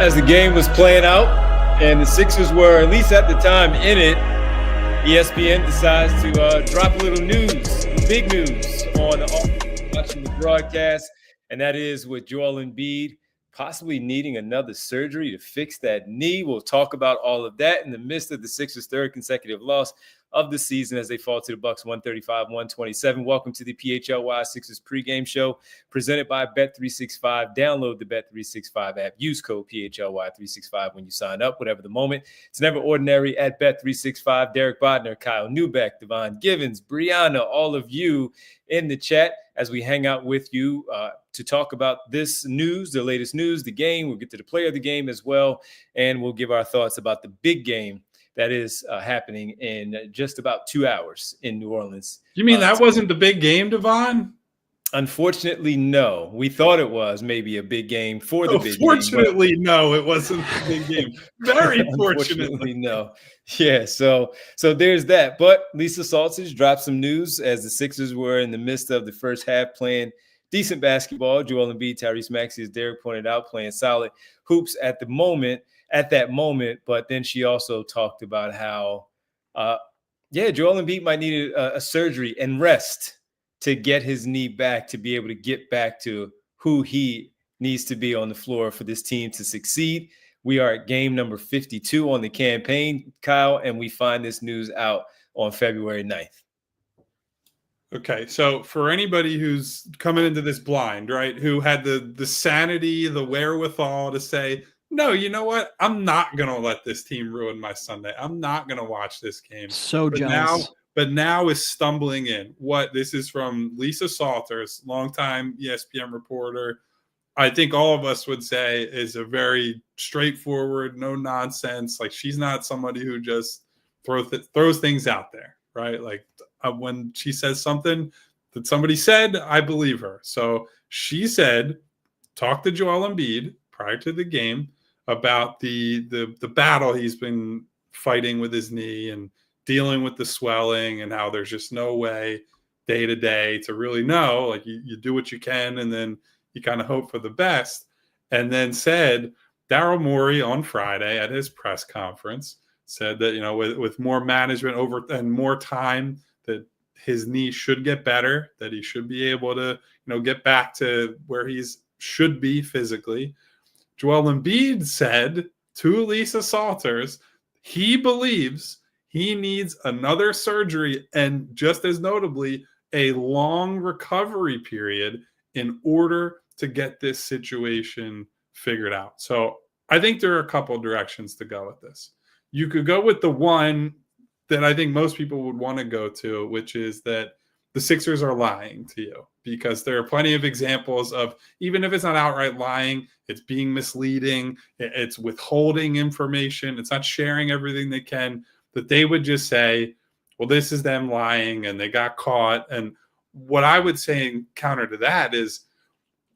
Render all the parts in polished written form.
as the game was playing out and the Sixers were, at least at the time, in it, ESPN decides to drop a little news, big news on watching the broadcast, and that is with Joel Embiid possibly needing another surgery to fix that knee. We'll talk about all of that in the midst of the Sixers' third consecutive loss of the season as they fall to the Bucks 135-127. Welcome to the PHLY Sixers pregame show presented by Bet365. Download the Bet365 app. Use code PHLY365 when you sign up, whatever the moment. It's never ordinary at Bet365. Derek Bodner, Kyle Newbeck, Devon Givens, Brianna, all of you in the chat as we hang out with you to talk about this news, the latest news, the game. We'll get to the player of the game as well, and we'll give our thoughts about the big game that is happening in just about 2 hours in New Orleans. You mean that wasn't the big game, Devon? Unfortunately, no. We thought it was maybe a big game for the big game. Fortunately, no, it wasn't a big game. Very fortunately, no. Yeah, so there's that. But Lisa Salters dropped some news as the Sixers were in the midst of the first half playing decent basketball. Joel Embiid, Tyrese Maxey, as Derek pointed out, playing solid hoops at that moment. But then she also talked about how, Joel Embiid might need a surgery and rest to get his knee back, to be able to get back to who he needs to be on the floor for this team to succeed. We are at game number 52 on the campaign, Kyle, and we find this news out on February 9th. Okay, so for anybody who's coming into this blind, right, who had the sanity, the wherewithal to say, no, you know what? I'm not going to let this team ruin my Sunday. I'm not going to watch this game. So jealous. But now is stumbling in. This is from Lisa Salters, longtime ESPN reporter. I think all of us would say is a very straightforward, no nonsense. Like, she's not somebody who just throws things out there, right? Like, when she says something that somebody said, I believe her. So she said, talk to Joel Embiid prior to the game about the battle he's been fighting with his knee and dealing with the swelling, and how there's just no way day to day to really know. Like, you do what you can, and then you kind of hope for the best. And then said Daryl Morey on Friday at his press conference said that, with more management over and more time, that his knee should get better, that he should be able to, get back to where he's should be physically. Joel Embiid said to Lisa Salters, he believes he needs another surgery, and just as notably, a long recovery period in order to get this situation figured out. So I think there are a couple of directions to go with this. You could go with the one that I think most people would want to go to, which is that the Sixers are lying to you, because there are plenty of examples of, even if it's not outright lying, it's being misleading, it's withholding information, it's not sharing everything they can, that they would just say, well, this is them lying and they got caught. And what I would say in counter to that is,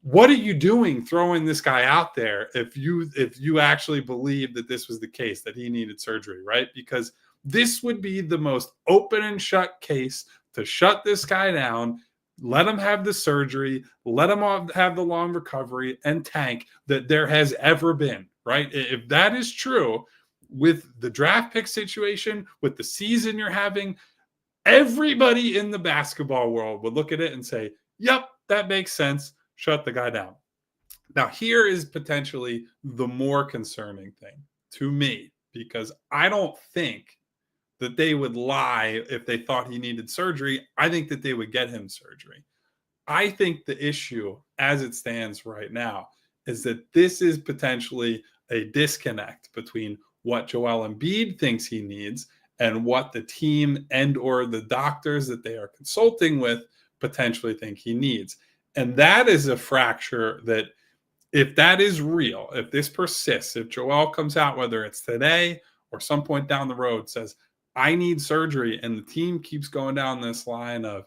what are you doing throwing this guy out there if you actually believe that this was the case, that he needed surgery, right? Because this would be the most open and shut case to shut this guy down, let him have the surgery, let him have the long recovery and tank that there has ever been, right? If that is true, with the draft pick situation, with the season you're having, everybody in the basketball world would look at it and say, yep, that makes sense. Shut the guy down. Now, here is potentially the more concerning thing to me, because I don't think that they would lie if they thought he needed surgery. I think that they would get him surgery. I think the issue as it stands right now is that this is potentially a disconnect between what Joel Embiid thinks he needs and what the team and or the doctors that they are consulting with potentially think he needs. And that is a fracture that, if that is real, if this persists, if Joel comes out, whether it's today or some point down the road, says, I need surgery, and the team keeps going down this line of,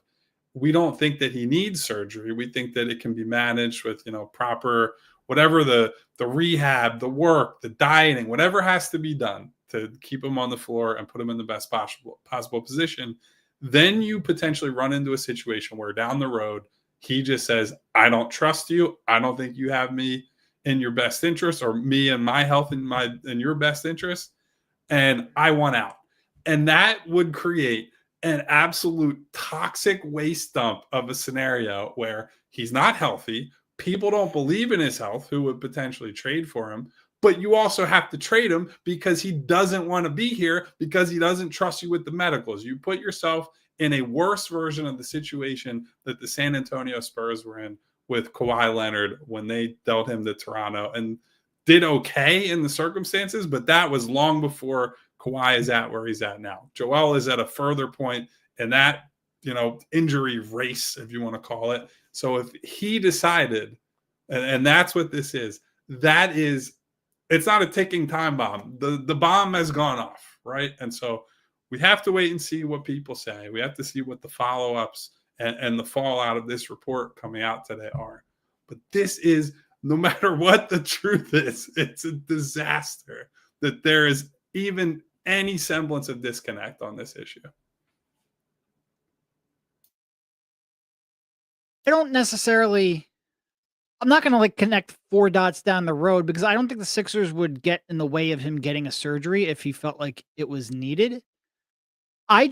we don't think that he needs surgery, we think that it can be managed with, proper, whatever the rehab, the work, the dieting, whatever has to be done to keep him on the floor and put him in the best possible position, then you potentially run into a situation where down the road, he just says, I don't trust you. I don't think you have me in your best interest, or me and my health in your best interest, and I want out. And that would create an absolute toxic waste dump of a scenario where he's not healthy. People don't believe in his health, who would potentially trade for him. But you also have to trade him because he doesn't want to be here, because he doesn't trust you with the medicals. You put yourself in a worse version of the situation that the San Antonio Spurs were in with Kawhi Leonard when they dealt him to Toronto, and did okay in the circumstances, but that was long before Kawhi is at where he's at now. Joel is at a further point in that, injury race, if you want to call it. So if he decided, and that's what this is, it's not a ticking time bomb. The bomb has gone off, right? And so we have to wait and see what people say. We have to see what the follow-ups and the fallout of this report coming out today are. But this is, no matter what the truth is, it's a disaster that there is even any semblance of disconnect on this issue. I'm not going to connect 4 dots down the road, because I don't think the Sixers would get in the way of him getting a surgery if he felt like it was needed. I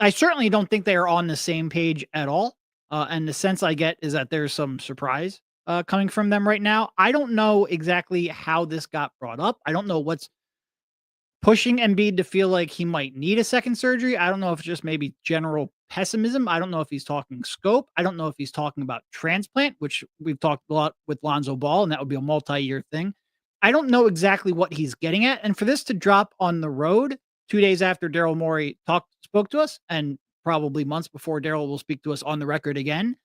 certainly don't think they are on the same page at all. And the sense I get is that there's some surprise coming from them right now. I don't know exactly how this got brought up. I don't know what's pushing Embiid to feel like he might need a second surgery. I don't know if it's just maybe general pessimism. I don't know if he's talking scope. I don't know if he's talking about transplant, which we've talked a lot with Lonzo Ball, and that would be a multi-year thing. I don't know exactly what he's getting at. And for this to drop on the road 2 days after Daryl Morey spoke to us, and probably months before Daryl will speak to us on the record again,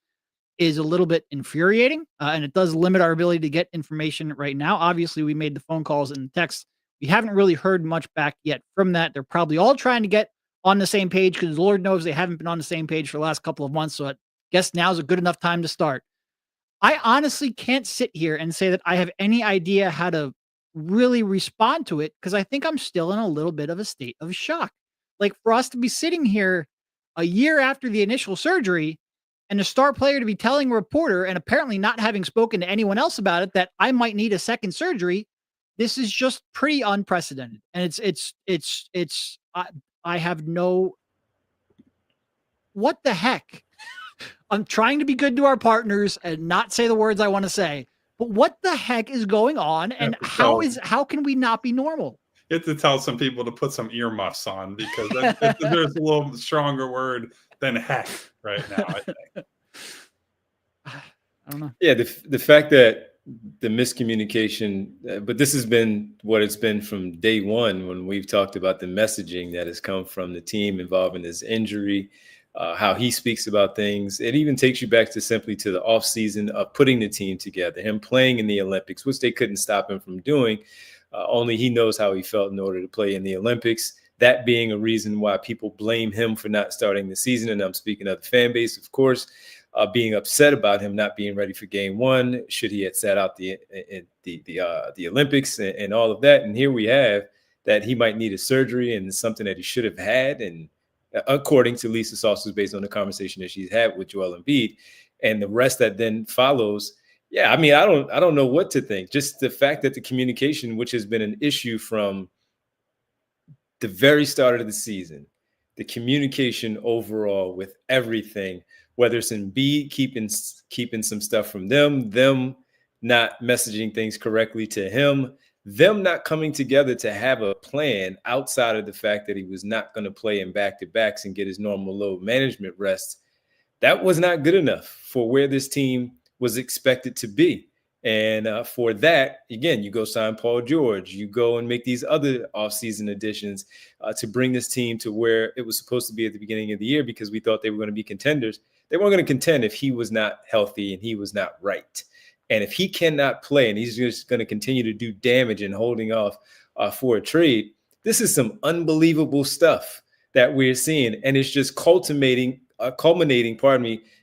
is a little bit infuriating. And it does limit our ability to get information right now. Obviously, we made the phone calls and the texts. We haven't really heard much back yet from that. They're probably all trying to get on the same page, because Lord knows they haven't been on the same page for the last couple of months. So I guess now's a good enough time to start. I honestly can't sit here and say that I have any idea how to really respond to it, because I think I'm still in a little bit of a state of shock. For us to be sitting here a year after the initial surgery, and a star player to be telling a reporter, and apparently not having spoken to anyone else about it, that I might need a second surgery. This is just pretty unprecedented. And I have no, what the heck? I'm trying to be good to our partners and not say the words I want to say, but what the heck is going on? And how can we not be normal? You have to tell some people to put some earmuffs on, because there's a little stronger word than heck right now, I think. I don't know. Yeah, the fact that the miscommunication, but this has been what it's been from day one when we've talked about the messaging that has come from the team involving his injury, how he speaks about things. It even takes you back to simply to the offseason of putting the team together, him playing in the Olympics, which they couldn't stop him from doing. Only he knows how he felt in order to play in the Olympics. That being a reason why people blame him for not starting the season. And I'm speaking of the fan base, of course, being upset about him not being ready for game one, should he had sat out the Olympics and all of that. And here we have that he might need a surgery, and something that he should have had. And according to Lisa Salters, based on the conversation that she's had with Joel Embiid, and the rest that then follows. Yeah, I mean, I don't know what to think. Just the fact that the communication, which has been an issue from the very start of the season, the communication overall with everything, whether it's Embiid keeping some stuff from them not messaging things correctly to him, them not coming together to have a plan outside of the fact that he was not going to play in back-to-backs and get his normal load management rest. That was not good enough for where this team was expected to be. And for that, again, you go sign Paul George, you go and make these other offseason additions to bring this team to where it was supposed to be at the beginning of the year, because we thought they were going to be contenders. They weren't going to contend if he was not healthy and he was not right. And if he cannot play and he's just going to continue to do damage and holding off for a trade, this is some unbelievable stuff that we're seeing. And it's just culminating,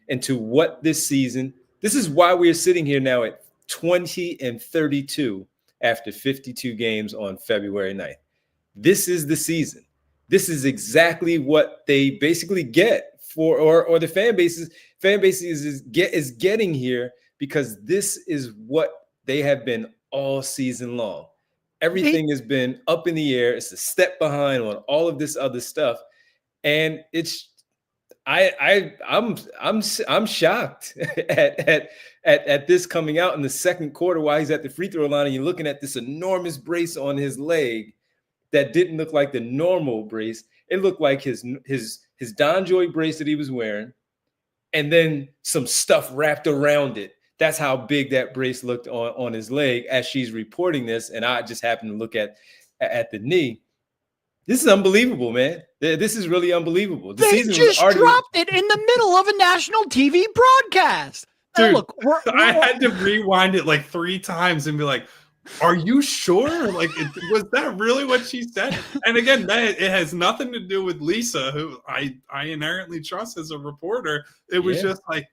into what this season. This is why we're sitting here now at 20-32 after 52 games on February 9th. This is the season. This is exactly what they basically get for, or the fan base is getting here, because this is what they have been all season long. Everything has been up in the air. It's a step behind on all of this other stuff. And I'm shocked at this coming out in the second quarter while he's at the free throw line, and you're looking at this enormous brace on his leg that didn't look like the normal brace. It looked like his DonJoy brace that he was wearing, and then some stuff wrapped around it. That's how big that brace looked on his leg as she's reporting this. And I just happened to look at the knee. This is unbelievable, man. This is really unbelievable. They just dropped it in the middle of a national TV broadcast. Dude, look, I had to rewind it like 3 times and be like, are you sure? Like, was that really what she said? And again, it has nothing to do with Lisa, who I inherently trust as a reporter. It was just like,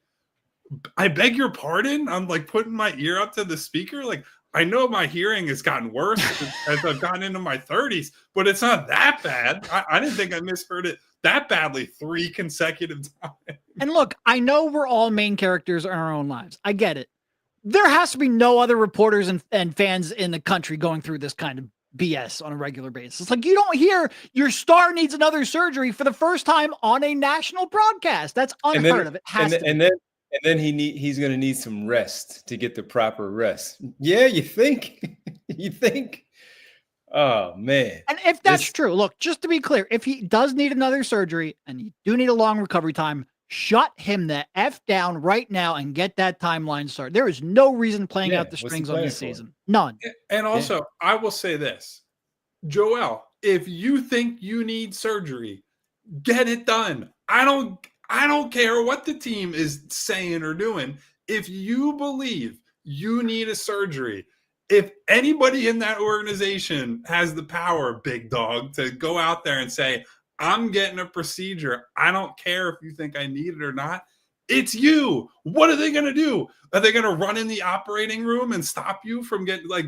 I beg your pardon. I'm like putting my ear up to the speaker. Like, I know my hearing has gotten worse as I've gotten into my 30s, but it's not that bad. I didn't think I misheard it that badly 3 consecutive times. And look, I know we're all main characters in our own lives. I get it. There has to be no other reporters and fans in the country going through this kind of BS on a regular basis. It's like you don't hear your star needs another surgery for the first time on a national broadcast. That's unheard of. It has to be. And then he's going to need some rest to get the proper rest. Yeah, you think? You think? Oh, man. And if that's true, look, just to be clear, if he does need another surgery and you do need a long recovery time, shut him the F down right now and get that timeline started. There is no reason playing out the strings on this season. None. And also, I will say this. Joel, if you think you need surgery, get it done. I don't care what the team is saying or doing. If you believe you need a surgery, if anybody in that organization has the power, big dog, to go out there and say, I'm getting a procedure, I don't care if you think I need it or not, it's you. What are they going to do? Are they going to run in the operating room and stop you from getting, like,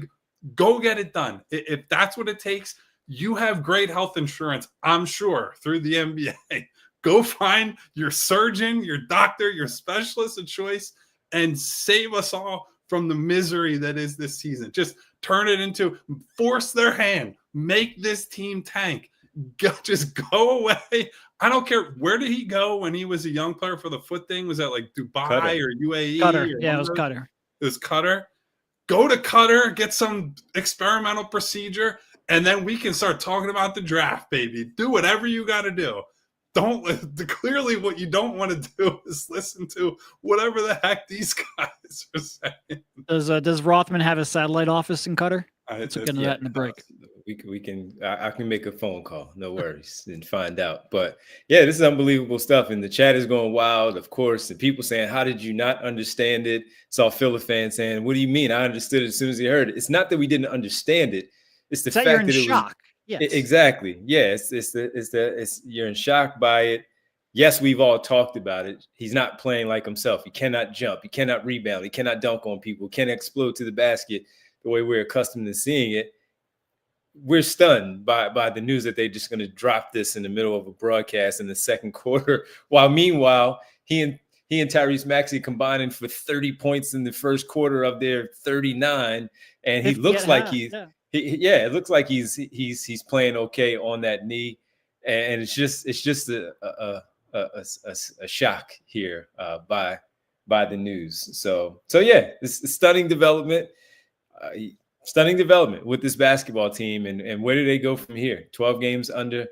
go get it done? If that's what it takes, you have great health insurance, I'm sure, through the NBA. Go find your surgeon, your doctor, your specialist of choice, and save us all from the misery that is this season. Just turn it into, force their hand, make this team tank. Just go away. I don't care. Where did he go when he was a young player for the foot thing? Was that like Dubai or UAE? Qatar. Yeah, it was Qatar. It was Qatar. Go to Qatar, get some experimental procedure, and then we can start talking about the draft, baby. Do whatever you got to do. Clearly what you don't want to do is listen to whatever the heck these guys are saying. Does Rothman have a satellite office in Qatar? Let's get into that in the break. I can make a phone call, no worries, and find out. But yeah, this is unbelievable stuff, and the chat is going wild, of course. And people saying, "How did you not understand it?" Saw Philly fans saying, "What do you mean? I understood it as soon as he heard it." It's not that we didn't understand it; it's the fact you're in that shock. Yes. Exactly. Yeah, it's you're in shock by it. Yes, we've all talked about it. He's not playing like himself. He cannot jump. He cannot rebound. He cannot dunk on people. He can't explode to the basket the way we're accustomed to seeing it. We're stunned by the news that they're just going to drop this in the middle of a broadcast in the second quarter. While meanwhile, he and Tyrese Maxey combining for 30 points in the first quarter of their 39, and he looks like it looks like he's playing okay on that knee, and it's just a shock here by the news. So yeah, it's stunning development. Stunning development with this basketball team, and where do they go from here? 12 games under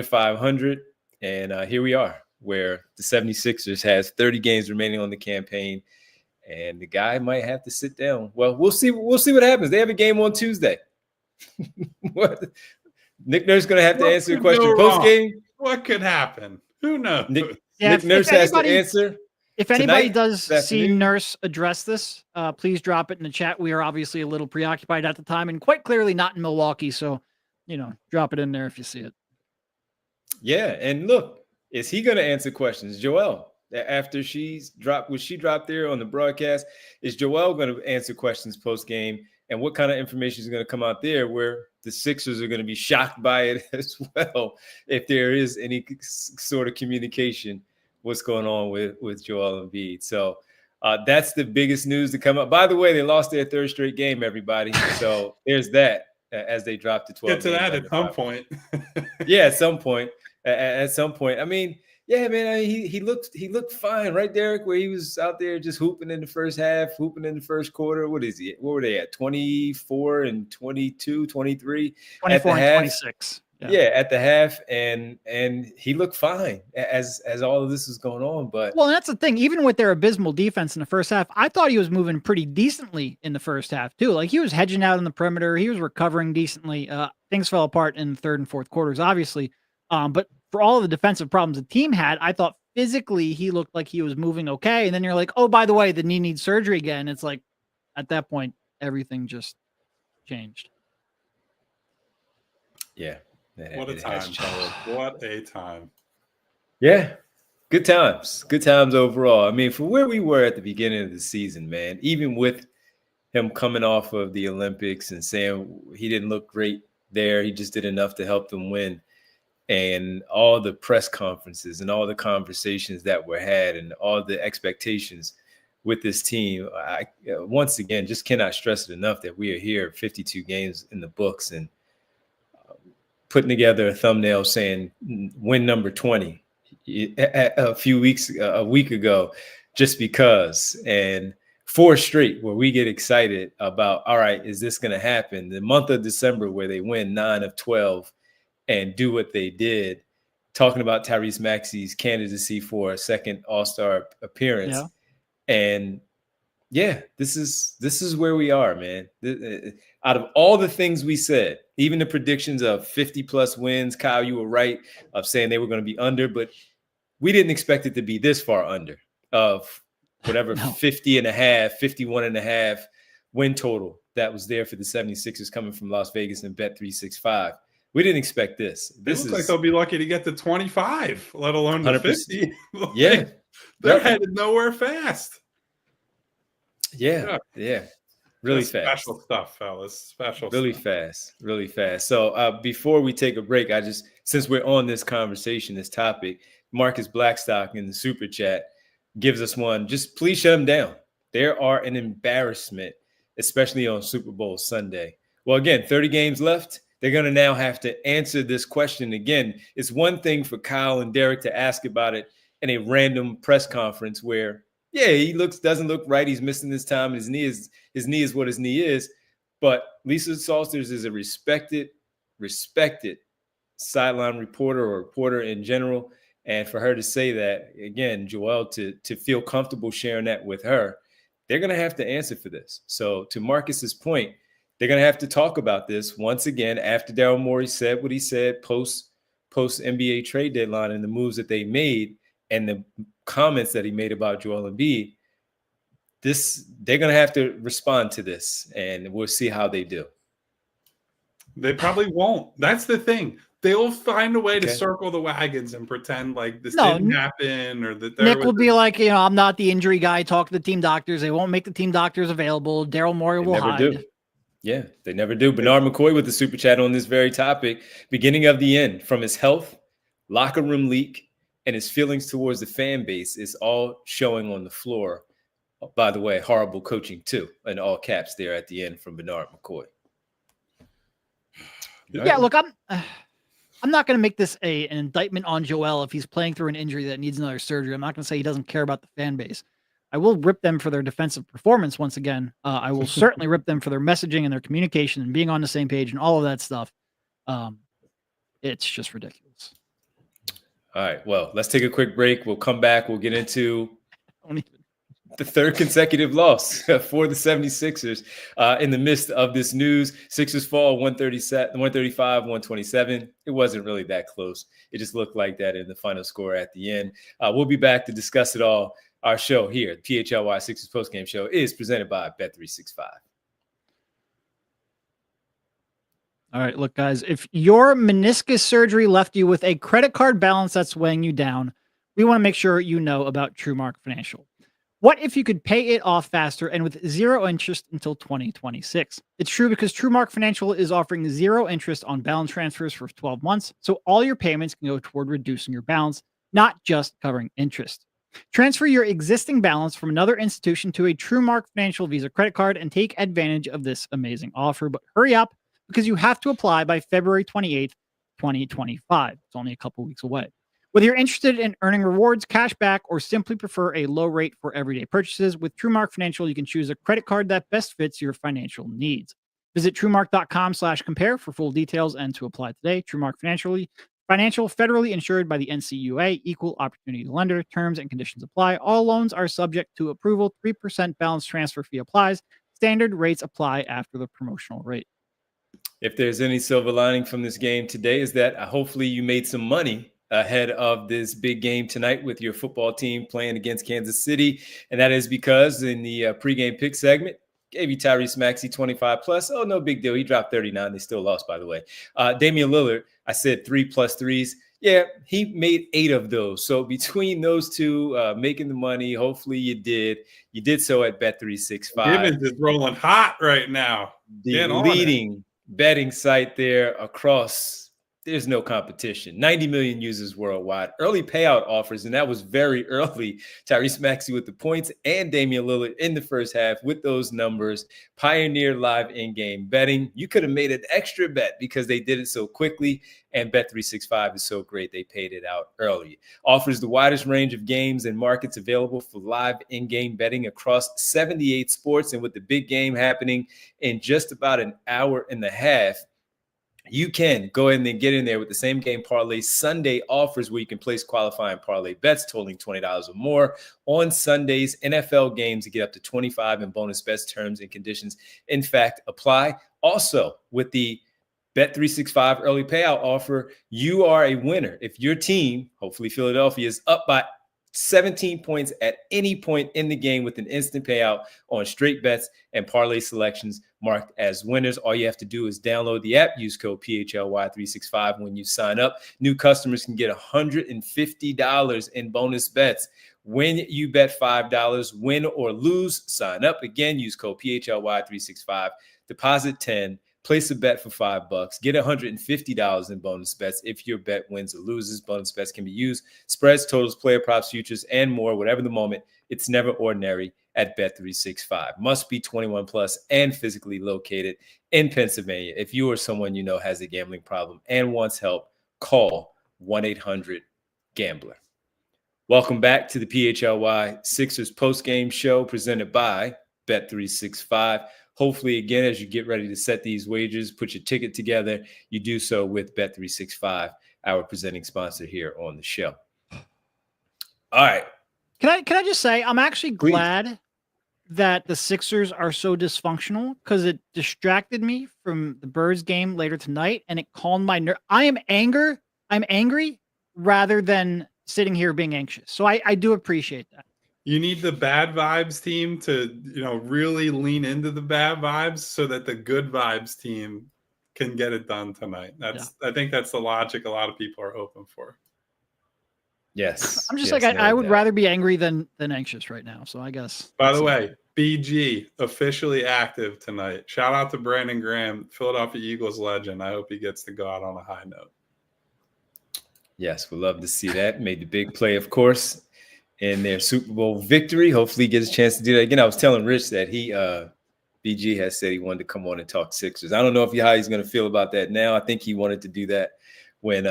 500, and here we are, where the 76ers has 30 games remaining on the campaign, and the guy might have to sit down. Well, we'll see what happens. They have a game on Tuesday. Nick Nurse going to have to answer the question post game. What could happen? Who knows? Nick Nurse has to answer. If anybody does see Nurse address this, please drop it in the chat. We are obviously a little preoccupied at the time and quite clearly not in Milwaukee. So, drop it in there if you see it. Yeah. And look, is he going to answer questions? Joel, after she dropped there on the broadcast, is Joel going to answer questions post game? And what kind of information is going to come out there where the Sixers are going to be shocked by it as well, if there is any sort of communication, what's going on with Joel Embiid. So That's the biggest news to come up. By the way, they lost their third straight game, everybody. So there's that as they dropped to 12. Get to that at some point. Yeah, at some point. At some point. I mean, yeah, man, he looked fine, right, Derek, where he was out there just hooping in the first half, hooping in the first quarter. What is he? What were they at? 24 and 22, 23? 24 and 26. Yeah, at the half, and he looked fine as all of this was going on. But well, and that's the thing. Even with their abysmal defense in the first half, I thought he was moving pretty decently in the first half too. Like, he was hedging out on the perimeter, he was recovering decently. Things fell apart in the third and fourth quarters, obviously. But for all of the defensive problems the team had, I thought physically he looked like he was moving okay. And then you're like, oh, by the way, the knee needs surgery again. It's like, at that point, everything just changed. Yeah. What a time, fellas. What a time. Yeah. Good times. Good times overall. I mean, for where we were at the beginning of the season, man, even with him coming off of the Olympics and saying he didn't look great there, he just did enough to help them win. And all the press conferences and all the conversations that were had and all the expectations with this team, I once again just cannot stress it enough that we are here 52 games in the books and putting together a thumbnail saying win number 20 a week ago, just because, and 4 straight where we get excited about, all right, is this going to happen? The month of December where they win 9 of 12 and do what they did, talking about Tyrese Maxey's candidacy for a second All-Star appearance. Yeah. And yeah, this is where we are, man. Out of all the things we said, even the predictions of 50 plus wins, Kyle, you were right of saying they were going to be under, but we didn't expect it to be this far under of whatever 50 and a half, 51 and a half win total that was there for the 76ers coming from Las Vegas and Bet365. We didn't expect this. This looks like they'll be lucky to get to 25, let alone to 50. Yeah. They're headed nowhere fast. Yeah. Really That's fast. Special stuff, fellas. Special really stuff. Really fast. So before we take a break, since we're on this conversation, this topic, Marcus Blackstock in the super chat gives us one. Just please shut them down. They are an embarrassment, especially on Super Bowl Sunday. Well, again, 30 games left. They're going to now have to answer this question again. It's one thing for Kyle and Derek to ask about it in a random press conference where, yeah, he doesn't look right. He's missing this time. His knee is what his knee is. But Lisa Salters is a respected sideline reporter or reporter in general. And for her to say that, again, Joel, to feel comfortable sharing that with her, they're going to have to answer for this. So to Marcus's point, they're going to have to talk about this once again after Daryl Morey said what he said post NBA trade deadline and the moves that they made and the comments that he made about Joel Embiid. They're going to have to respond to this, and we'll see how they do. They probably won't. That's the thing. They'll find a way to circle the wagons and pretend like this didn't happen, or that Nick will be like, I'm not the injury guy. Talk to the team doctors. They won't make the team doctors available. Daryl Morey will hide. Do. Yeah, they never do. Bernard McCoy with the super chat on this very topic. Beginning of the end, from his health, locker room leak, and his feelings towards the fan base is all showing on the floor. By the way, horrible coaching too, in all caps there at the end from Bernard McCoy. Yeah, look, I'm not going to make this an indictment on Joel if he's playing through an injury that needs another surgery. I'm not going to say he doesn't care about the fan base. I will rip them for their defensive performance once again. I will certainly rip them for their messaging and their communication and being on the same page and all of that stuff. It's just ridiculous. All right, well, let's take a quick break. We'll come back. We'll get into the third consecutive loss for the 76ers in the midst of this news. Sixers fall 135-127. It wasn't really that close. It just looked like that in the final score at the end. We'll be back to discuss it all. Our show here, the PHLY Sixers Postgame Show, is presented by Bet365. All right, look, guys, if your meniscus surgery left you with a credit card balance that's weighing you down, we want to make sure you know about TrueMark Financial. What if you could pay it off faster and with zero interest until 2026? It's true because TrueMark Financial is offering zero interest on balance transfers for 12 months, so all your payments can go toward reducing your balance, not just covering interest. Transfer your existing balance from another institution to a TrueMark Financial Visa credit card and take advantage of this amazing offer. But hurry up, because you have to apply by February 28th, 2025. It's only a couple weeks away. Whether you're interested in earning rewards, cash back, or simply prefer a low rate for everyday purchases, with TrueMark Financial, you can choose a credit card that best fits your financial needs. Visit TrueMark.com/compare for full details and to apply today. TrueMark Financial, federally insured by the NCUA, equal opportunity lender. Terms and conditions apply. All loans are subject to approval. 3% balance transfer fee applies. Standard rates apply after the promotional rate. If there's any silver lining from this game today, is that hopefully you made some money ahead of this big game tonight with your football team playing against Kansas City. And that is because in the pregame pick segment, gave you Tyrese Maxey 25 plus. Oh, no big deal. He dropped 39. They still lost, by the way. Damian Lillard, I said 3+ threes. Yeah, he made 8 of those. So between those two, making the money, hopefully you did. You did so at Bet365. Gibbons is rolling hot right now. The leading betting site there across. There's no competition. 90 million users worldwide. Early payout offers, and that was very early. Tyrese Maxey with the points and Damian Lillard in the first half with those numbers. Pioneer live in-game betting. You could have made an extra bet because they did it so quickly, and Bet365 is so great they paid it out early. Offers the widest range of games and markets available for live in-game betting across 78 sports, and with the big game happening in just about an hour and a half, you can go ahead and get in there with the same game parlay Sunday offers where you can place qualifying parlay bets totaling $20 or more on Sundays. NFL games to get up to 25 in bonus bets. Terms and conditions, in fact, apply. Also, with the Bet365 early payout offer, you are a winner if your team, hopefully Philadelphia, is up by 17 points at any point in the game with an instant payout on straight bets and parlay selections marked as winners. All you have to do is download the app, use code PHLY365 when you sign up. New customers can get $150 in bonus bets when you bet $5, win or lose. Sign up again, use code PHLY365, deposit $10. Place a bet for $5. Get $150 in bonus bets if your bet wins or loses. Bonus bets can be used. Spreads, totals, player props, futures, and more. Whatever the moment, it's never ordinary at Bet365. Must be 21 plus and physically located in Pennsylvania. If you or someone you know has a gambling problem and wants help, call 1-800-GAMBLER. Welcome back to the PHLY Sixers postgame show presented by Bet365. Hopefully, again, as you get ready to set these wagers, put your ticket together, you do so with Bet365, our presenting sponsor here on the show. All right. Can I just say, I'm actually glad that the Sixers are so dysfunctional because it distracted me from the Birds game later tonight and it calmed my nerve. I'm angry rather than sitting here being anxious. So I do appreciate that. You need the bad vibes team to, really lean into the bad vibes so that the good vibes team can get it done tonight. I think that's the logic a lot of people are hoping for. Yes. I'm just I would rather be angry than anxious right now. So I guess. By the way, BG officially active tonight. Shout out to Brandon Graham, Philadelphia Eagles legend. I hope he gets to go out on a high note. Yes, we'd love to see that. Made the big play, of course, in their Super Bowl victory. Hopefully he gets a chance to do that again. I was telling Rich that BG has said he wanted to come on and talk Sixers. I don't know how he's going to feel about that now. I think he wanted to do that when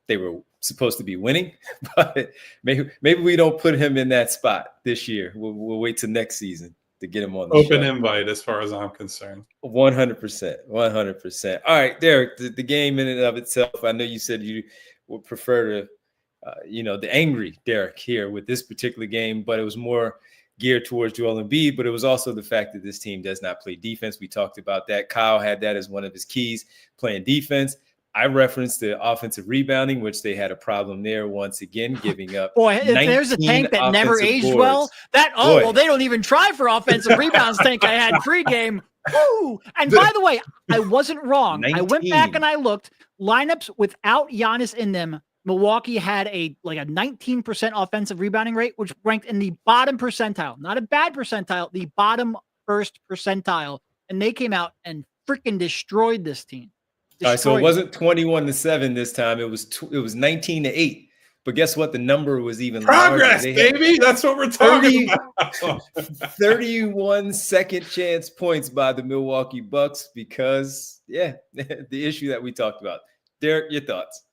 they were supposed to be winning, but maybe we don't put him in that spot this year. We'll wait till next season to get him on the open show. Invite as far as I'm concerned. 100%. All right, Derek, the game in and of itself, I know you said you would prefer to the angry Derek here with this particular game, but it was more geared towards Joel Embiid, but it was also the fact that this team does not play defense. We talked about that. Kyle had that as one of his keys, playing defense. I referenced the offensive rebounding, which they had a problem there once again, giving up. Boy, if there's a tank that never aged boards. Well, they don't even try for offensive rebounds tank I had pregame. Woo! And by the way, I wasn't wrong. 19. I went back and I looked. Lineups without Giannis in them, Milwaukee had a 19% offensive rebounding rate, which ranked in the bottom percentile, not a bad percentile, the bottom first percentile. And they came out and freaking destroyed this team. All right, so it wasn't 21-7 this time. It was 19-8. But guess what? The number was even Progress, larger. baby. That's what we're talking about. 31 second chance points by the Milwaukee Bucks because, the issue that we talked about. Derek, your thoughts?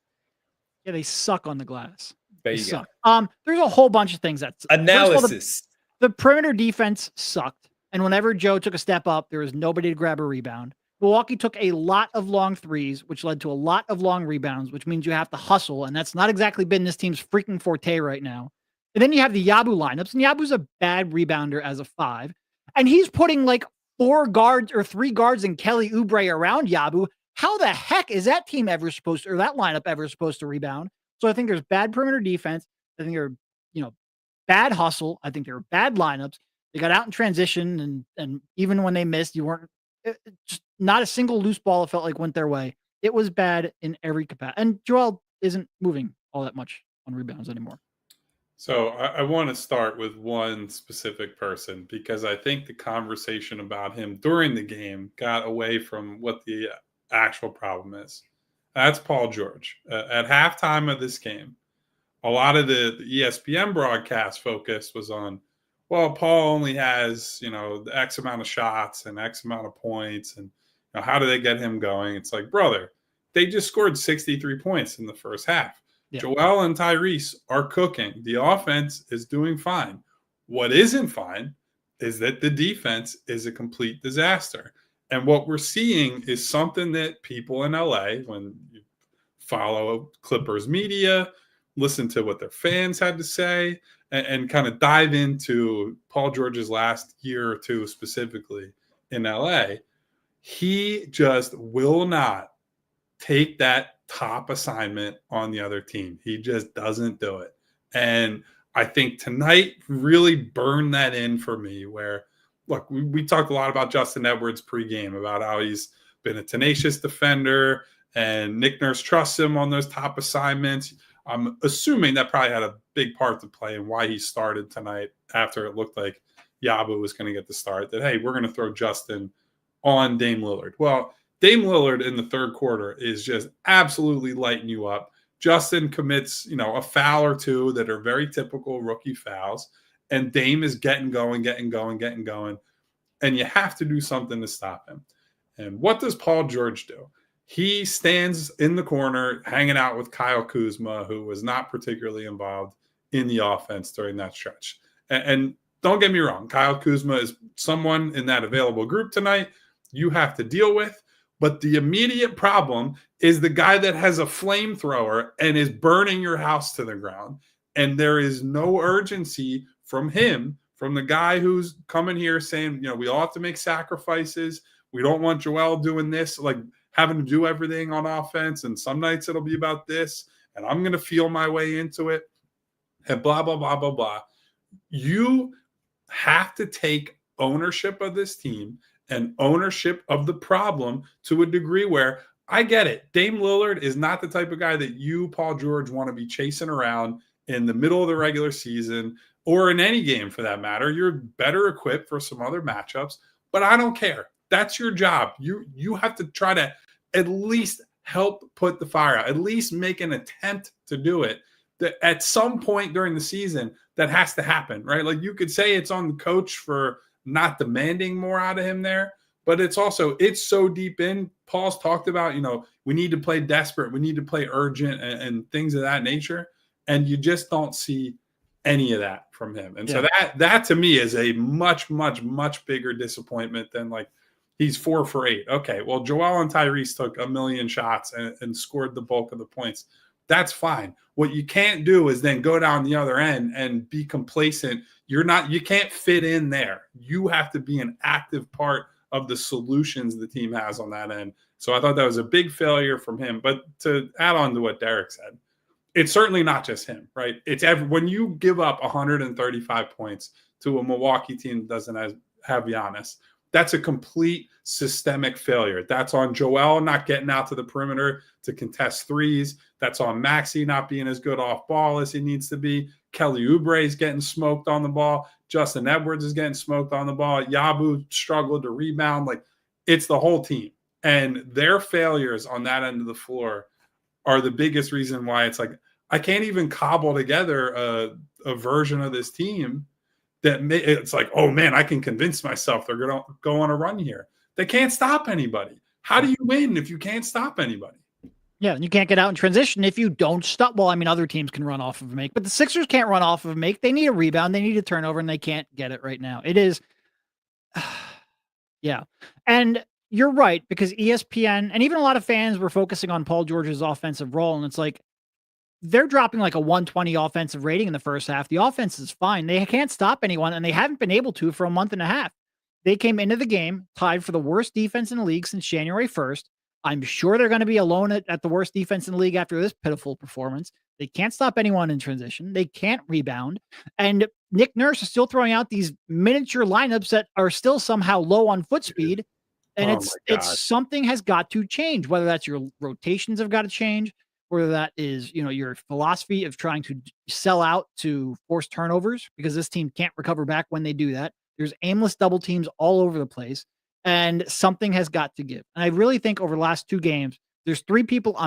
Yeah, they suck on the glass. There They you suck. go. There's a whole bunch of things that Analysis. The perimeter defense sucked. And whenever Joe took a step up, there was nobody to grab a rebound. Milwaukee took a lot of long threes, which led to a lot of long rebounds, which means you have to hustle. And that's not exactly been this team's freaking forte right now. And then you have the Yabu lineups, and Yabu's a bad rebounder as a 5. And he's putting like 4 guards or 3 guards and Kelly Oubre around Yabu. How the heck is that team ever supposed to, or that lineup ever supposed to rebound? So I think there's bad perimeter defense. I think there are, bad hustle. I think there are bad lineups. They got out in transition, and even when they missed, just not a single loose ball it felt like went their way. It was bad in every capacity. And Joel isn't moving all that much on rebounds anymore. So I want to start with one specific person because I think the conversation about him during the game got away from what the actual problem is. That's Paul George. At halftime of this game, a lot of the ESPN broadcast focus was on, well, Paul only has, the X amount of shots and X amount of points. And how do they get him going? It's like, brother, they just scored 63 points in the first half. Yeah. Joel and Tyrese are cooking. The offense is doing fine. What isn't fine is that the defense is a complete disaster. And what we're seeing is something that people in LA, when you follow Clippers media, listen to what their fans had to say, and kind of dive into Paul George's last year or two specifically in LA, he just will not take that top assignment on the other team. He just doesn't do it. And I think tonight really burned that in for me where, look, we talked a lot about Justin Edwards pregame, about how he's been a tenacious defender and Nick Nurse trusts him on those top assignments. I'm assuming that probably had a big part to play in why he started tonight after it looked like Yabu was going to get the start, that, hey, we're going to throw Justin on Dame Lillard. Well, Dame Lillard in the third quarter is just absolutely lighting you up. Justin commits, a foul or two that are very typical rookie fouls, and Dame is getting going. And you have to do something to stop him. And what does Paul George do? He stands in the corner hanging out with Kyle Kuzma, who was not particularly involved in the offense during that stretch. And don't get me wrong, Kyle Kuzma is someone in that available group tonight you have to deal with. But the immediate problem is the guy that has a flamethrower and is burning your house to the ground. And there is no urgency from him, from the guy who's coming here saying, we all have to make sacrifices. We don't want Joel doing this, like having to do everything on offense. And some nights it'll be about this. And I'm going to feel my way into it. And blah, blah, blah, blah, blah. You have to take ownership of this team and ownership of the problem to a degree where I get it. Dame Lillard is not the type of guy that you, Paul George, want to be chasing around in the middle of the regular season or in any game for that matter. You're better equipped for some other matchups, but I don't care. That's your job. You have to try to at least help put the fire out, at least make an attempt to do it. That at some point during the season, that has to happen, right? Like you could say it's on the coach for not demanding more out of him there, but it's so deep in. Paul's talked about, we need to play desperate. We need to play urgent and things of that nature. And you just don't see any of that from him. And so that to me is a much, much, much bigger disappointment than like he's 4 for 8. Okay, well, Joel and Tyrese took a million shots and scored the bulk of the points. That's fine. What you can't do is then go down the other end and be complacent. You can't fit in there. You have to be an active part of the solutions the team has on that end. So I thought that was a big failure from him. But to add on to what Derek said, it's certainly not just him, right? It's when you give up 135 points to a Milwaukee team that doesn't have Giannis, that's a complete systemic failure. That's on Joel not getting out to the perimeter to contest threes. That's on Maxey not being as good off ball as he needs to be. Kelly Oubre is getting smoked on the ball. Justin Edwards is getting smoked on the ball. Yabu struggled to rebound. Like, it's the whole team. And their failures on that end of the floor are the biggest reason why it's like, I can't even cobble together a version of this team that it's like, oh man, I can convince myself they're going to go on a run here. They can't stop anybody. How do you win if you can't stop anybody? Yeah, and you can't get out in transition if you don't stop. Well, I mean, other teams can run off of a make, but the Sixers can't run off of a make. They need a rebound. They need a turnover, and they can't get it right now. It is, yeah. And you're right, because ESPN and even a lot of fans were focusing on Paul George's offensive role, and it's like, they're dropping like a 120 offensive rating in the first half. The offense is fine. They can't stop anyone, and they haven't been able to for a month and a half. They came into the game tied for the worst defense in the league since January 1st. I'm sure they're going to be alone at the worst defense in the league after this pitiful performance. They can't stop anyone in transition. They can't rebound. And Nick Nurse is still throwing out these miniature lineups that are still somehow low on foot speed. And it's something has got to change, whether that's your rotations have got to change, whether that is, your philosophy of trying to sell out to force turnovers, because this team can't recover back when they do that. There's aimless double teams all over the place, and something has got to give. And I really think over the last 2 games, there's 3 people.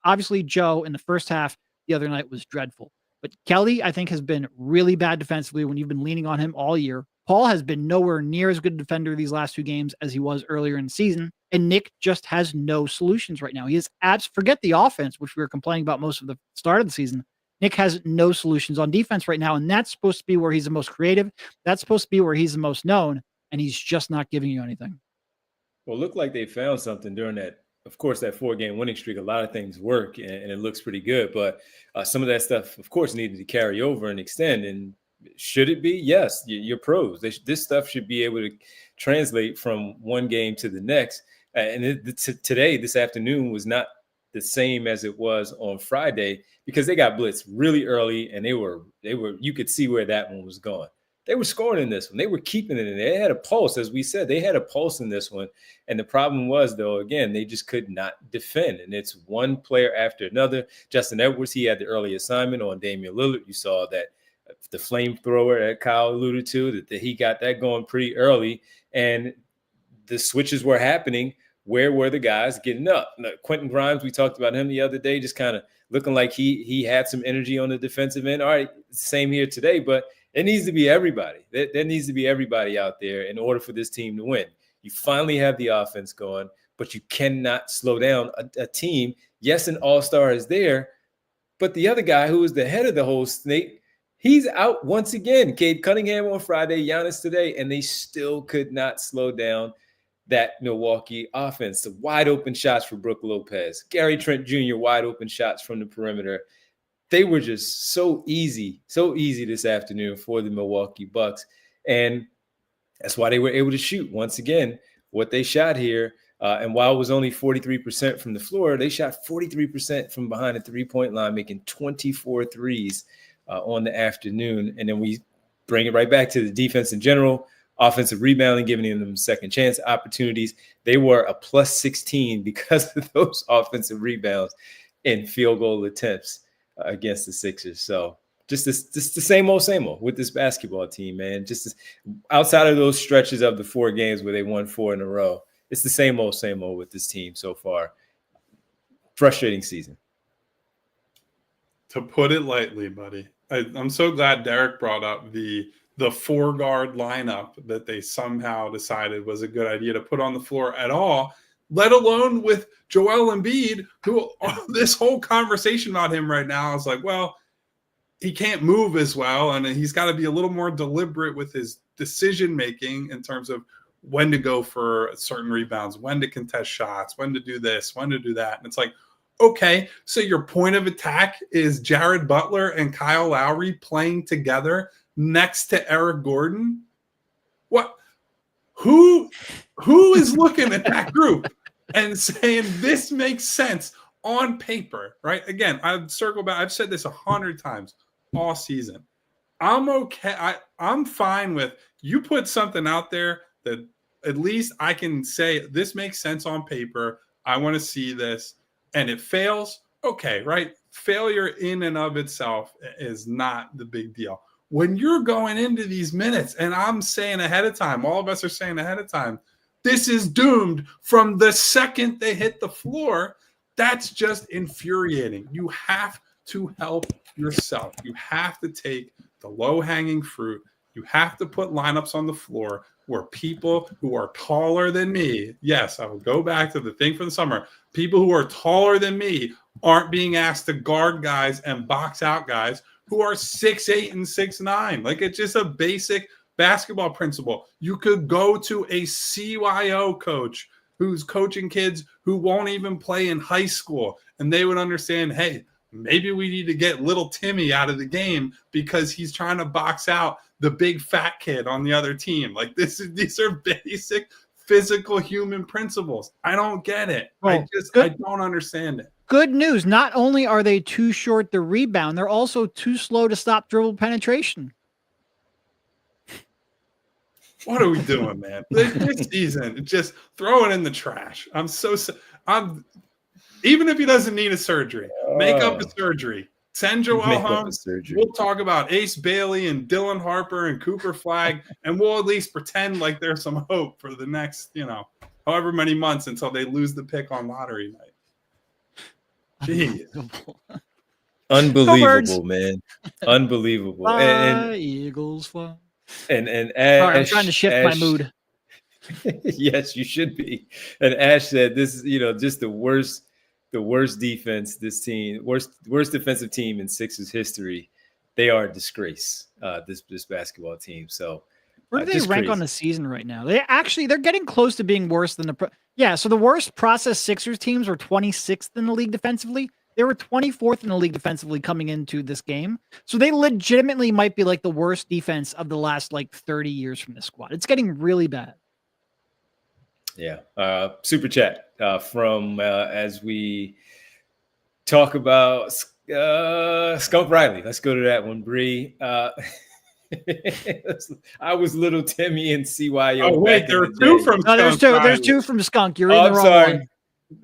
Obviously Joe in the first half the other night was dreadful, but Kelly, I think, has been really bad defensively when you've been leaning on him all year. Paul has been nowhere near as good a defender these last 2 games as he was earlier in the season. And Nick just has no solutions right now. He has forget the offense, which we were complaining about most of the start of the season. Nick has no solutions on defense right now. And that's supposed to be where he's the most creative. That's supposed to be where he's the most known. And he's just not giving you anything. Well, it looked like they found something during that. Of course, that 4-game winning streak, a lot of things work and it looks pretty good. But some of that stuff, of course, needed to carry over and extend. And should it be? Yes, you're pros. This stuff should be able to translate from one game to the next. And today, this afternoon, was not the same as it was on Friday because they got blitzed really early, and they were you could see where that one was going. They were scoring in this one. They were keeping it in. They had a pulse, as we said. They had a pulse in this one. And the problem was, though, again, they just could not defend. And it's one player after another. Justin Edwards, he had the early assignment on Damian Lillard. You saw that the flamethrower that Kyle alluded to, that he got that going pretty early. And the switches were happening. Where were the guys getting up? Quentin Grimes, we talked about him the other day, just kind of looking like he had some energy on the defensive end. All right, same here today, but it needs to be everybody. There needs to be everybody out there in order for this team to win. You finally have the offense going, but you cannot slow down a team. Yes, an all-star is there, but the other guy who is the head of the whole snake, he's out once again. Cade Cunningham on Friday, Giannis today, and they still could not slow down that Milwaukee offense. The wide open shots for Brook Lopez, Gary Trent Jr., wide open shots from the perimeter. They were just so easy this afternoon for the Milwaukee Bucks. And that's why they were able to shoot once again what they shot here. And while it was only 43% from the floor, they shot 43% from behind the 3-point line, making 24 threes on the afternoon. And then we bring it right back to the defense in general. Offensive rebounding, giving them second chance opportunities. They were a plus 16 because of those offensive rebounds and field goal attempts against the Sixers. So just the same old with this basketball team, man. Just outside of those stretches of the 4 games where they won 4 in a row, it's the same old with this team so far. Frustrating season. To put it lightly, buddy, I'm so glad Derek brought up the 4-guard lineup that they somehow decided was a good idea to put on the floor at all, let alone with Joel Embiid, who this whole conversation about him right now is like, well, he can't move as well, and he's got to be a little more deliberate with his decision-making in terms of when to go for certain rebounds, when to contest shots, when to do this, when to do that. And it's like, okay, so your point of attack is Jared Butler and Kyle Lowry playing together next to Eric Gordon? What? Who is looking at that group and saying this makes sense on paper, right? Again, I've circled back. I've said this 100 times all season. I'm okay. I'm fine with you put something out there that at least I can say this makes sense on paper. I want to see this, and it fails. Okay, right? Failure in and of itself is not the big deal. When you're going into these minutes, and I'm saying ahead of time, all of us are saying ahead of time, this is doomed from the second they hit the floor. That's just infuriating. You have to help yourself. You have to take the low-hanging fruit. You have to put lineups on the floor where people who are taller than me, yes, I will go back to the thing from the summer, people who are taller than me aren't being asked to guard guys and box out guys who are 6'8" and 6'9". Like, it's just a basic basketball principle. You could go to a CYO coach who's coaching kids who won't even play in high school, and they would understand, hey, maybe we need to get little Timmy out of the game because he's trying to box out the big fat kid on the other team. Like, these are basic physical human principles. I don't get it. Well, I don't understand it. Good news. Not only are they too short to rebound, they're also too slow to stop dribble penetration. What are we doing, man? This season, just throw it in the trash. Even if he doesn't need a surgery, make up a surgery. Send Joel home. We'll talk about Ace Bailey and Dylan Harper and Cooper Flagg, and we'll at least pretend like there's some hope for the next, however many months until they lose the pick on lottery night. Jeez. Unbelievable, man. Unbelievable. Fly, Eagles fly. And Sorry, I'm trying to shift my mood. Yes, you should be. And Ash said this is, just the worst defense worst defensive team in Sixers history. They are a disgrace, this basketball team. So where do they rank on the season right now? They're getting close to being worse than so the worst process Sixers teams were 26th in the league defensively. They were 24th in the league defensively coming into this game. So they legitimately might be like the worst defense of the last 30 years from this squad. It's getting really bad. Yeah. Super chat from as we talk about Skunk Riley. Let's go to that one, Bree. I was little Timmy and CYO. Oh, wait, there are two from Skunk. There's two from Skunk. You're reading the wrong one.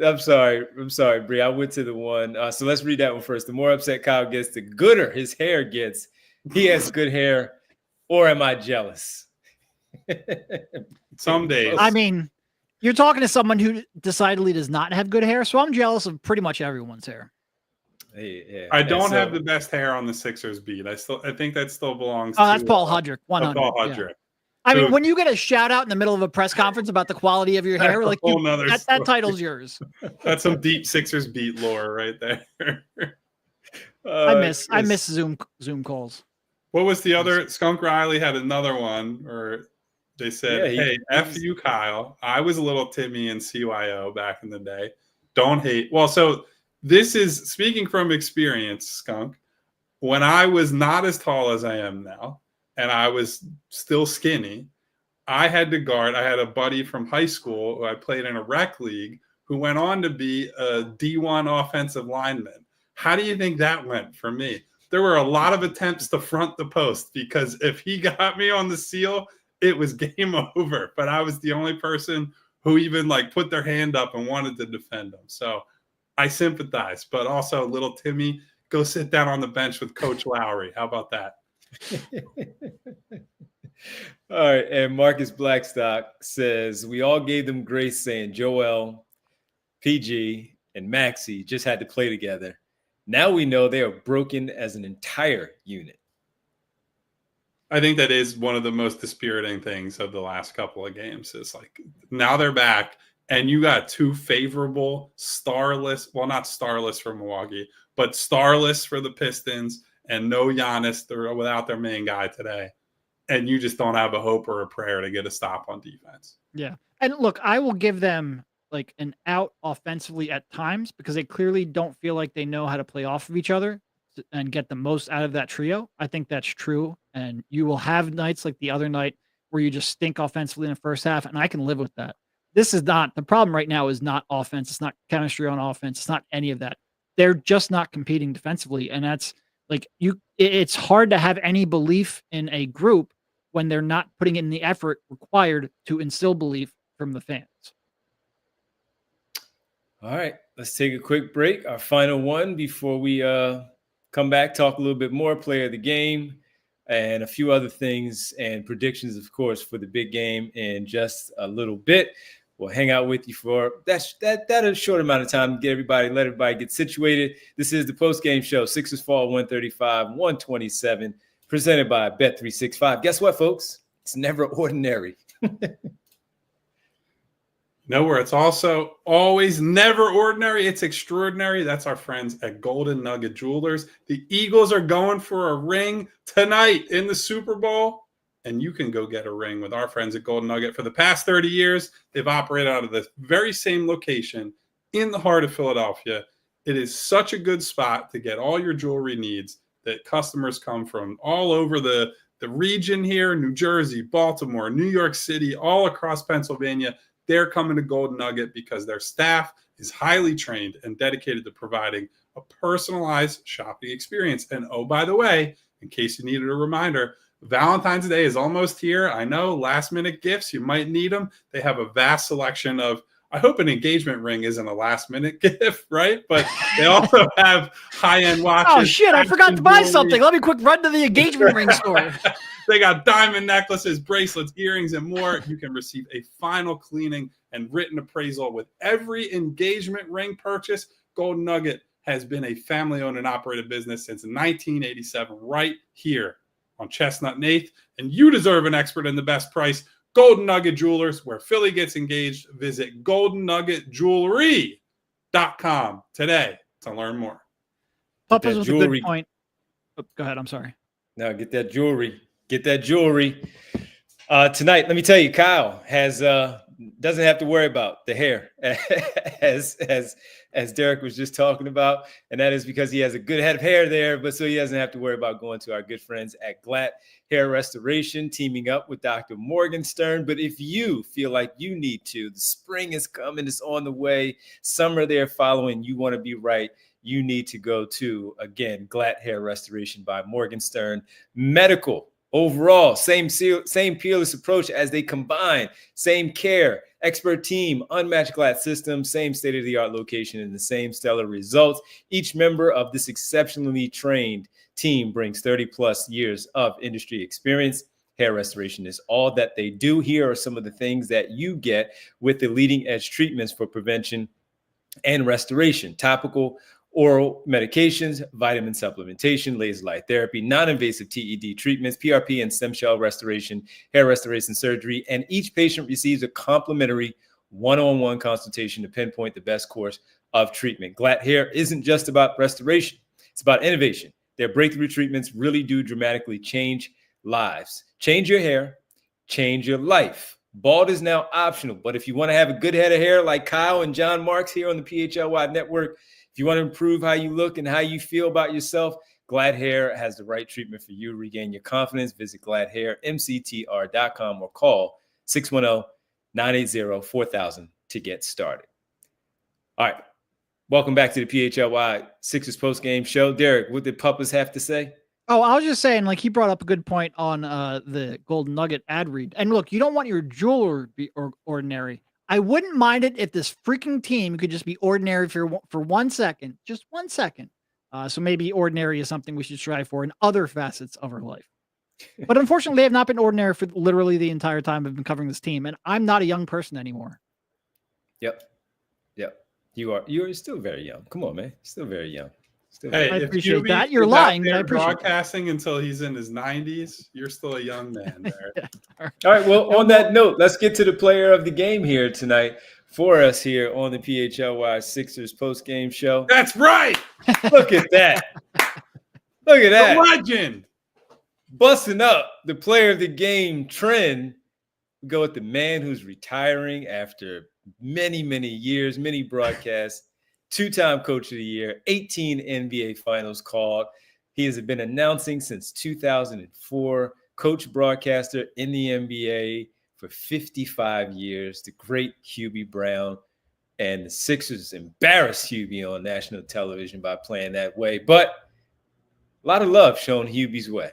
I'm sorry, Bree. I went to the one. So let's read that one first. The more upset Kyle gets, the gooder his hair gets. He has good hair, or am I jealous? Some days. I mean, you're talking to someone who decidedly does not have good hair, so I'm jealous of pretty much everyone's hair. Yeah. I don't have the best hair on the Sixers beat. I think that still belongs. Oh, that's Paul Hudrick. 100. Paul Hudrick. Yeah. I mean, when you get a shout out in the middle of a press conference about the quality of your hair, that title's yours. That's some deep Sixers beat lore right there. I miss Zoom calls. What was the other? Skunk Riley had another one, or they said, "Hey, F you, Kyle. I was a little Timmy and CYO back in the day. Don't hate." Well, so this is speaking from experience, Skunk. When I was not as tall as I am now, and I was still skinny, I had a buddy from high school who I played in a rec league who went on to be a D1 offensive lineman. How do you think that went for me? There were a lot of attempts to front the post because if he got me on the seal, it was game over. But I was the only person who even put their hand up and wanted to defend him. So I sympathize. But also, little Timmy, go sit down on the bench with Coach Lowry. How about that? All right, and Marcus Blackstock says we all gave them grace, saying Joel, PG, and Maxey just had to play together. Now we know they are broken as an entire unit. I think that is one of the most dispiriting things of the last couple of games. Is now they're back, and you got two favorable starless, well, not starless for Milwaukee, but starless for the Pistons. And no Giannis, they're without their main guy today. And you just don't have a hope or a prayer to get a stop on defense. Yeah. And look, I will give them an out offensively at times because they clearly don't feel like they know how to play off of each other and get the most out of that trio. I think that's true. And you will have nights like the other night where you just stink offensively in the first half. And I can live with that. This is not the problem right now is not offense. It's not chemistry on offense. It's not any of that. They're just not competing defensively. And that's, it's hard to have any belief in a group when they're not putting in the effort required to instill belief from the fans. All right, let's take a quick break. Our final one before we come back, talk a little bit more, player of the game, and a few other things and predictions, of course, for the big game in just a little bit. We'll hang out with you for that a short amount of time to let everybody get situated. This is the post-game show. Sixers fall 135-127, presented by Bet365. Guess what, folks? It's never ordinary. Nowhere. It's also always never ordinary. It's extraordinary. That's our friends at Golden Nugget Jewelers. The Eagles are going for a ring tonight in the Super Bowl, and you can go get a ring with our friends at Golden Nugget. For the past 30 years, they've operated out of the very same location in the heart of Philadelphia. It is such a good spot to get all your jewelry needs that customers come from all over the region here, New Jersey, Baltimore, New York City, all across Pennsylvania. They're coming to Golden Nugget because their staff is highly trained and dedicated to providing a personalized shopping experience. And oh, by the way, in case you needed a reminder, Valentine's Day is almost here. I know, last-minute gifts, you might need them. They have a vast selection of, I hope an engagement ring isn't a last-minute gift, right? But they also have high-end watches. Oh, shit, I forgot to buy something. Let me quick run to the engagement ring store. They got diamond necklaces, bracelets, earrings, and more. You can receive a final cleaning and written appraisal with every engagement ring purchase. Golden Nugget has been a family-owned and operated business since 1987, right here on Chestnut and 8th. And you deserve an expert and the best price. Golden Nugget Jewelers, where Philly gets engaged. Visit goldennuggetjewelry.com today to learn more. Puppets was a good point. Oh, go ahead. I'm sorry. No, get that jewelry. Get that jewelry. Tonight, let me tell you, Kyle doesn't have to worry about the hair as Derek was just talking about. And that is because he has a good head of hair there, but so he doesn't have to worry about going to our good friends at Glatt Hair Restoration, teaming up with Dr. Morgenstern. But if you feel like you need to, the spring is coming, it's on the way, summer there following, you want to be right, you need to go to, again, Glatt Hair Restoration by Morgenstern Medical. Overall, same peerless approach as they combine, same care, expert team, unmatched Glatt system, same state-of-the-art location, and the same stellar results. Each member of this exceptionally trained team brings 30-plus years of industry experience. Hair restoration is all that they do. Here are some of the things that you get with the leading-edge treatments for prevention and restoration: topical, oral medications, vitamin supplementation, laser light therapy, non-invasive TED treatments, PRP and stem cell restoration, hair restoration surgery, and each patient receives a complimentary one-on-one consultation to pinpoint the best course of treatment. Glatt Hair isn't just about restoration. It's about innovation. Their breakthrough treatments really do dramatically change lives. Change your hair, change your life. Bald is now optional, but if you want to have a good head of hair like Kyle and John Marks here on the PHLY network, if you want to improve how you look and how you feel about yourself, Glatt Hair has the right treatment for you. Regain your confidence. Visit GlattHairMCTR.com or call 610-980-4000 to get started. All right. Welcome back to the PHLY Sixers postgame show. Derek, what did Puppets have to say? Oh, I was just saying, like, he brought up a good point on the Golden Nugget ad read. And look, you don't want your jewelry to be ordinary. I wouldn't mind it if this freaking team could just be ordinary for 1 second, just 1 second. So maybe ordinary is something we should strive for in other facets of our life. But unfortunately, they have not been ordinary for literally the entire time I've been covering this team. And I'm not a young person anymore. Yep. You're still very young. Come on, man. Still very young. Hey, I appreciate that. You're lying. But I appreciate broadcasting until he's in his 90s. You're still a young man there. All right. Well, on that note, let's get to the player of the game here tonight for us here on the PHLY Sixers postgame show. That's right. Look at that. Look at that. The legend. Busting up the player of the game trend. We go with the man who's retiring after many, many years, many broadcasts. Two-time coach of the year, 18 NBA finals called. He has been announcing since 2004, coach broadcaster in the NBA for 55 years, the great Hubie Brown. And the Sixers embarrassed Hubie on national television by playing that way. But a lot of love shown Hubie's way.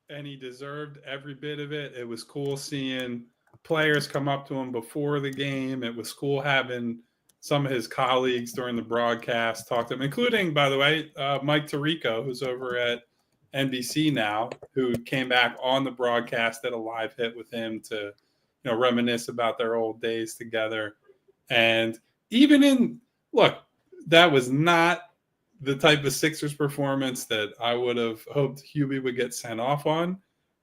And he deserved every bit of it. It was cool seeing players come up to him before the game. It was cool having some of his colleagues during the broadcast talk to him, including, by the way, Mike Tirico, who's over at NBC now, who came back on the broadcast, did a live hit with him to, reminisce about their old days together. And even that was not the type of Sixers performance that I would have hoped Hubie would get sent off on.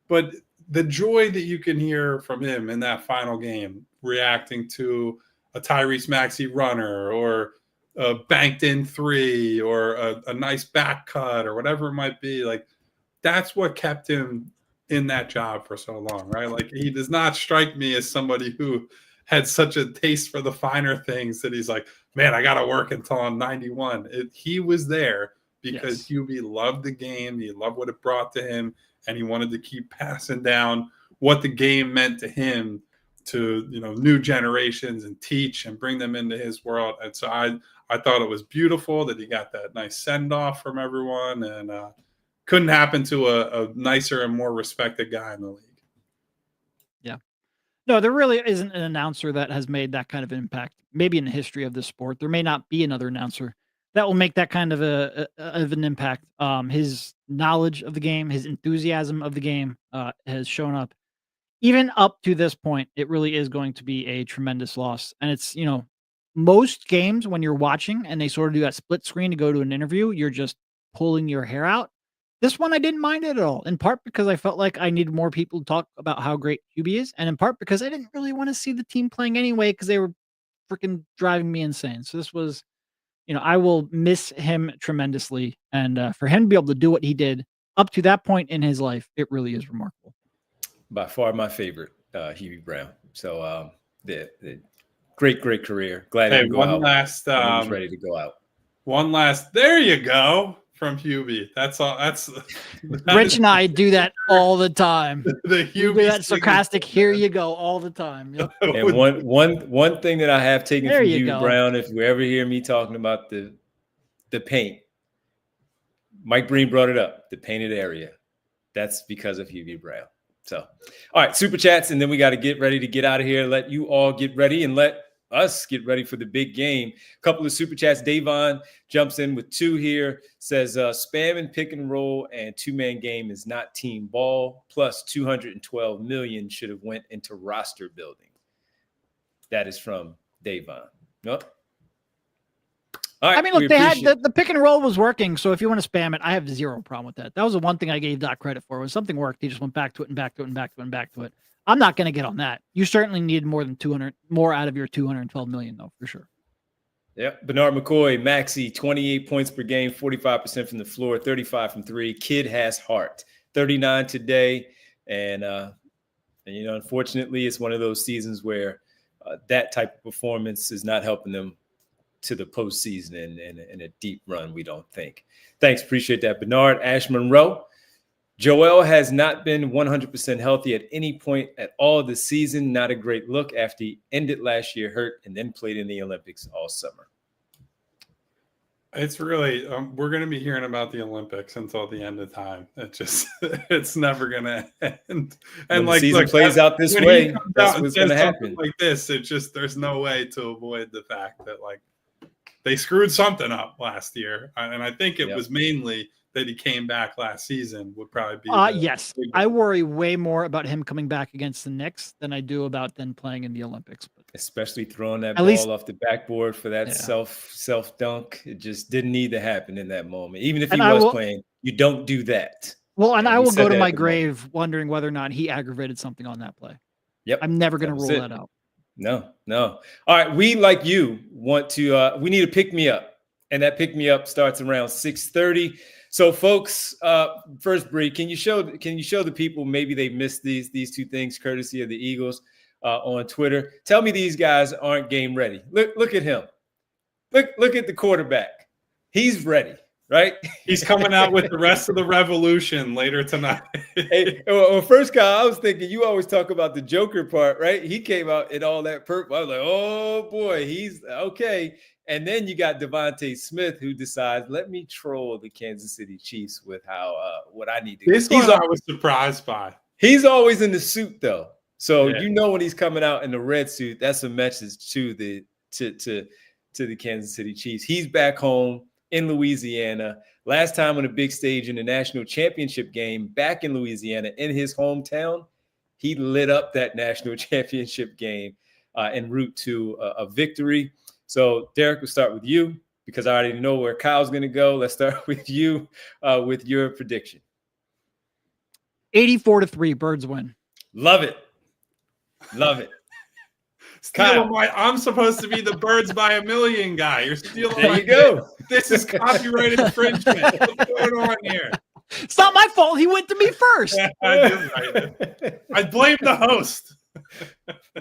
But the joy that you can hear from him in that final game, reacting to a Tyrese Maxey runner or a banked in three or a nice back cut or whatever it might be, like that's what kept him in that job for so long, right? Like he does not strike me as somebody who had such a taste for the finer things that he's like, man, I got to work until I'm 91. He was there because Hubie loved the game. He loved what it brought to him. And he wanted to keep passing down what the game meant to him to, new generations and teach and bring them into his world. And so I thought it was beautiful that he got that nice send off from everyone, and couldn't happen to a nicer and more respected guy in the league. Yeah. No, there really isn't an announcer that has made that kind of impact. Maybe in the history of the sport, there may not be another announcer that will make that kind of an impact. His knowledge of the game, his enthusiasm of the game, has shown up. Even up to this point, it really is going to be a tremendous loss. And it's, most games when you're watching and they sort of do that split screen to go to an interview, you're just pulling your hair out. This one, I didn't mind it at all, in part because I felt like I needed more people to talk about how great Hubie is, and in part because I didn't really want to see the team playing anyway because they were freaking driving me insane. So this was, I will miss him tremendously. And for him to be able to do what he did up to that point in his life, it really is remarkable. By far my favorite, Hubie Brown. So the great career. Glad he was ready to go out. One last, there you go. From Hubie. That's all. Rich and I do that all the time. The Hubie, that sarcastic, here you go, all the time. Yep. And one thing that I have taken from Hubie Brown, if you ever hear me talking about the paint, Mike Breen brought it up, the painted area. That's because of Hubie Brown. So, all right, super chats, and then we got to get ready to get out of here. Let you all get ready and let us get ready for the big game. A couple of super chats. Davon jumps in with 2 here, says spam and pick and roll and 2-man game is not team ball, plus $212 million should have went into roster building. That is from Davon. Nope. All right, I mean, look, they had the pick and roll was working. So if you want to spam it, I have zero problem with that. That was the one thing I gave Doc credit for. When something worked, he just went back to it and back to it and back to it and back to it. I'm not going to get on that. You certainly need more out of your $212 million, though, for sure. Yeah. Bernard McCoy, Maxey, 28 points per game, 45% from the floor, 35 from 3. Kid has heart. 39 today. And unfortunately, it's one of those seasons where that type of performance is not helping them to the postseason and a deep run, we don't think. Thanks. Appreciate that, Bernard. Ash Monroe. Joel has not been 100% healthy at any point at all this season. Not a great look after he ended last year hurt and then played in the Olympics all summer. It's really, we're going to be hearing about the Olympics until the end of time. It's never going to end. And when the season plays out this way, that's what's going to happen. Like this, there's no way to avoid the fact that they screwed something up last year. And I think it was mainly that he came back last season would probably be. Yes. I worry way more about him coming back against the Knicks than I do about them playing in the Olympics. Especially throwing that ball off the backboard for that self dunk. It just didn't need to happen in that moment. Even if he was playing, you don't do that. Well, and I will go to my grave wondering whether or not he aggravated something on that play. Yep. I'm never going to rule that out. No. All right. We, like you, want to, we need a pick me up. And that pick me up starts around 6:30. So, folks, first, Bree, can you show the people maybe they missed these 2 things courtesy of the Eagles on Twitter? Tell me these guys aren't game ready. Look at him. Look at the quarterback. He's ready, right? He's coming out with the rest of the revolution later tonight. Hey, well, first, Kyle, I was thinking you always talk about the Joker part, right? He came out in all that purple. I was like, oh boy, he's okay. And then you got Devontae Smith, who decides, let me troll the Kansas City Chiefs with how what I need to. This one I was surprised by. He's always in the suit, though. So when he's coming out in the red suit, that's a message to the Kansas City Chiefs. He's back home in Louisiana. Last time on a big stage in the national championship game back in Louisiana in his hometown, He lit up that national championship game en route to a victory. So, Derek, we'll start with you because I already know where Kyle's going to go. Let's start with you with your prediction. 84-3, Birds win. Love it. Love it. I'm supposed to be the Birds by a million guy. You're stealing there you go. This is copyright infringement. What's going on here? It's not my fault. He went to me first. I blame the host.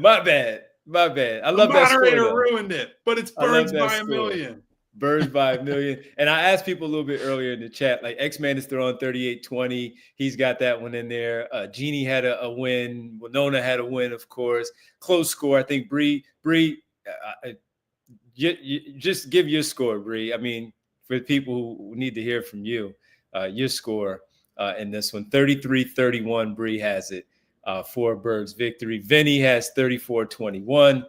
My bad. I love the that score. The moderator ruined it, but it's Birds by a million. Birds by a million. And I asked people a little bit earlier in the chat, like X-Man is throwing 38-20. He's got that one in there. Jeannie had a win. Winona had a win, of course. Close score. I think Bree, just give your score, Bree. I mean, for people who need to hear from you, your score in this one. 33-31, Bree has it for Birds victory. Vinny has 34-21,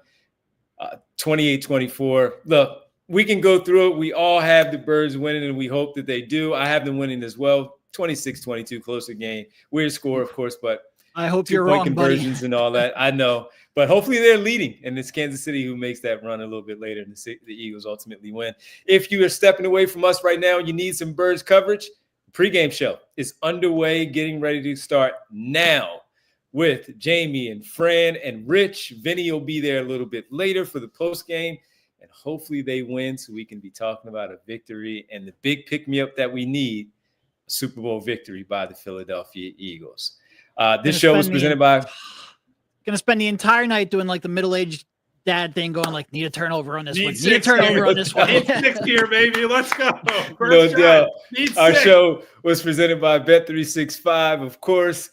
28-24. Look, we can go through it. We all have the Birds winning, and we hope that they do. I have them winning as well. 26-22, closer game. Weird score, of course, but I hope you're wrong, conversions buddy. And all that. I know. But hopefully they're leading, and it's Kansas City who makes that run a little bit later, and the Eagles ultimately win. If you are stepping away from us right now and you need some Birds coverage, the pregame show is underway, getting ready to start now with Jamie and Fran and Rich. Vinny will be there a little bit later for the postgame. And hopefully they win so we can be talking about a victory and the big pick-me-up that we need, a Super Bowl victory by the Philadelphia Eagles. This show was presented by... Going to spend the entire night doing like the middle-aged dad thing, going like, need a turnover on this one. Need a turnover on this one. Need 6 here, baby. Let's go. No doubt. Our show was presented by Bet365, of course.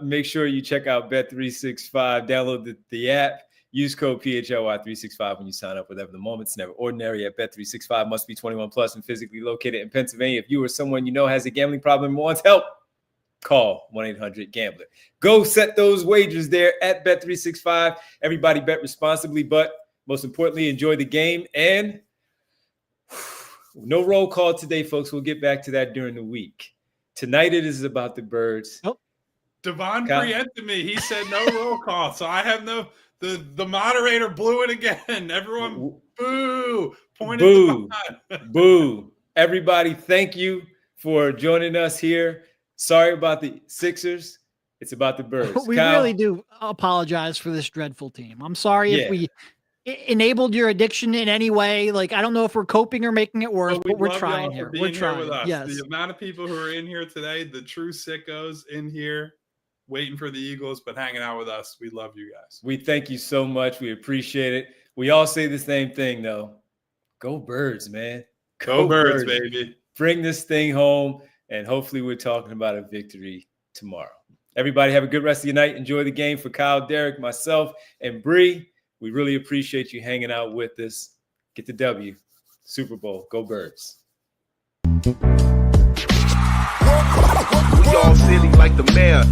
Make sure you check out Bet365. Download the app. Use code PHLY365 when you sign up. Whatever the moment's never ordinary at Bet365. Must be 21 plus and physically located in Pennsylvania. If you or someone you know has a gambling problem and wants help, call 1-800-GAMBLER. Go set those wagers there at Bet365. Everybody bet responsibly, but most importantly, enjoy the game. And no roll call today, folks. We'll get back to that during the week. Tonight it is about the Birds. Oh. Devon preempted me. He said no roll call, so I have no... The moderator blew it again. Everyone, boo. Boo. Boo. Everybody, thank you for joining us here. Sorry about the Sixers. It's about the Birds. We Kyle, really do apologize for this dreadful team. I'm sorry if we enabled your addiction in any way. Like, I don't know if we're coping or making it worse, but we're trying here. We're trying. With us. Yes. The amount of people who are in here today, the true sickos in here, waiting for the Eagles, but hanging out with us. We love you guys. We thank you so much. We appreciate it. We all say the same thing, though. Go Birds, man. Go Birds, baby. Bring this thing home, and hopefully we're talking about a victory tomorrow. Everybody have a good rest of your night. Enjoy the game. For Kyle, Derek, myself, and Bree, we really appreciate you hanging out with us. Get the W. Super Bowl. Go Birds. We all silly like the mayor.